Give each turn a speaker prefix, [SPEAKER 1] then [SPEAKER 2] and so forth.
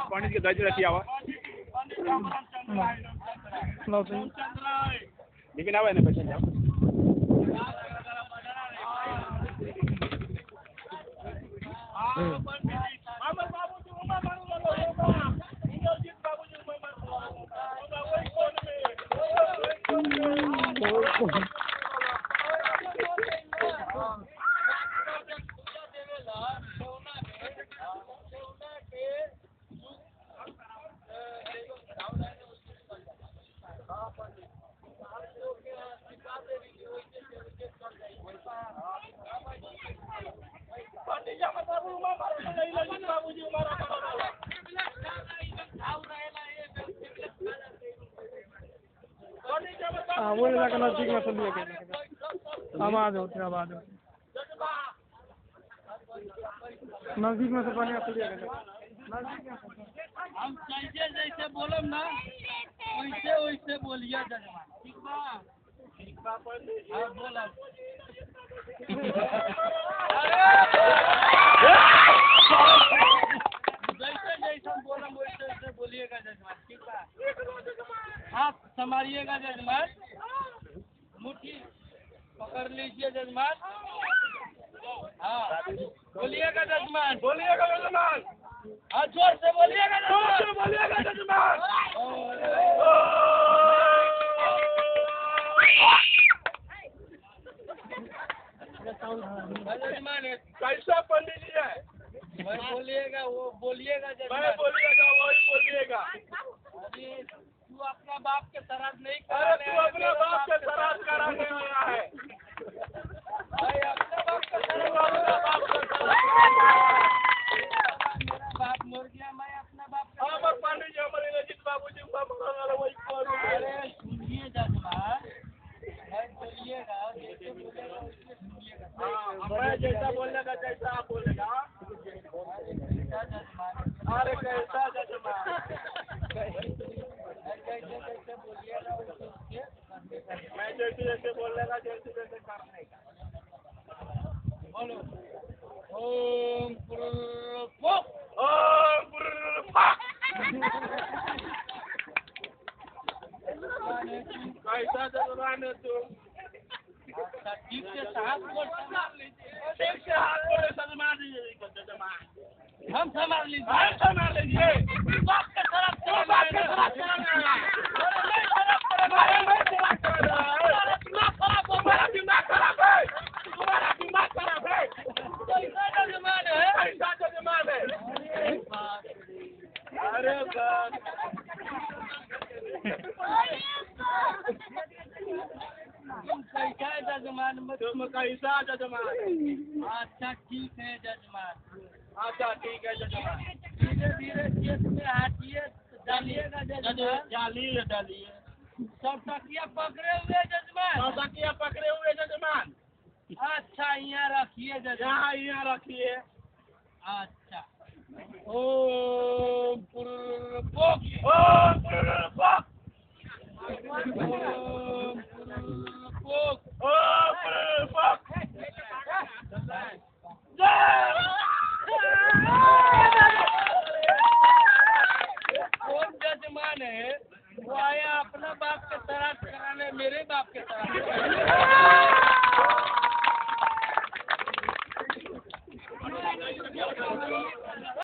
[SPEAKER 1] पंडित के दज रखी आवा लेकिन आवा ने पैसा जाओ
[SPEAKER 2] हाँ वो इलाका नजदीक में चलिए आवाज होती है आवाज नजदीक में से बढ़िया चलिए
[SPEAKER 3] हम जैसे जैसे बोलो ना वैसे वैसे बोलिए जजमान ठीक बा हाँ बोला जैसे जैसे बोला वैसे वैसे बोलिएगा जजमान ठीक बा हाथ संभालिएगा जजमान मुट्ठी पकड़ लीजिए जजमान हाँ बोलिएगा जजमान हाँ जोर से बोलिएगा जजमान जजमान
[SPEAKER 1] कैसा पंडित जी है
[SPEAKER 3] मैं बोलिएगा वो बोलिएगा जजमान
[SPEAKER 1] मैं बोलिएगा वही बोलिएगा
[SPEAKER 3] अरे तू अपना बाप के श्राद्ध नहीं
[SPEAKER 1] अरे तू अपने बाप के श्राद्ध कराने आया है
[SPEAKER 3] भाई अपने बाप का श्राद्ध मेरा बाप मर गया मैं अपना बाप का
[SPEAKER 1] हमारे पंडित जी हमारे रजित बाबू जी का मकान वही करो
[SPEAKER 3] अरे सुनिए जजमान मैं बोलिएगा जैसे बोलेगा वैसे सुनिएगा
[SPEAKER 1] मैं जैसा बोलेगा जैसा आप बोलेगा अरे कैसा जजमान
[SPEAKER 3] जैसे बोलिएगा वैसे
[SPEAKER 1] मैं जैसे जैसे बोलेगा जैसे जैसे करने का
[SPEAKER 3] बोलो ओम पुरुष
[SPEAKER 1] ओम पुरुष कैसा जजमान है तू
[SPEAKER 3] अच्छा ठीक से हाथ को संभाल लीजिए
[SPEAKER 1] ठीक से हाथ को संभाल लीजिए जजमान
[SPEAKER 3] हम संभाल लीजिए
[SPEAKER 1] हम संभाल लीजिए
[SPEAKER 3] बाप के तरफ
[SPEAKER 1] बाप के तरफ तुम्हारा दिमाग खराब है तुम्हारा दिमाग खराब है
[SPEAKER 3] कैसा जजमान है
[SPEAKER 1] कैसा जजमान है अरे बाप
[SPEAKER 3] तुम कैसा है जजमान
[SPEAKER 1] तुम कैसा जजमान
[SPEAKER 3] अच्छा ठीक है जजमान
[SPEAKER 1] अच्छा ठीक है जजमान
[SPEAKER 3] धीरे धीरे केस में हाथिए डालिएगा जजमान
[SPEAKER 1] डालिए डालिए
[SPEAKER 3] सब तकिया पकड़े हुए जजमान
[SPEAKER 1] तकिया पकड़े हुए जजमान
[SPEAKER 3] अच्छा यहाँ रखिए जजमान
[SPEAKER 1] यहाँ रखिए
[SPEAKER 3] अच्छा ओम पुरुष
[SPEAKER 1] ओम पुरुष ओम पुरुष
[SPEAKER 3] कौन जजमान है वो आया अपना बाप के श्राद्ध कराने मेरे बाप के श्राद्ध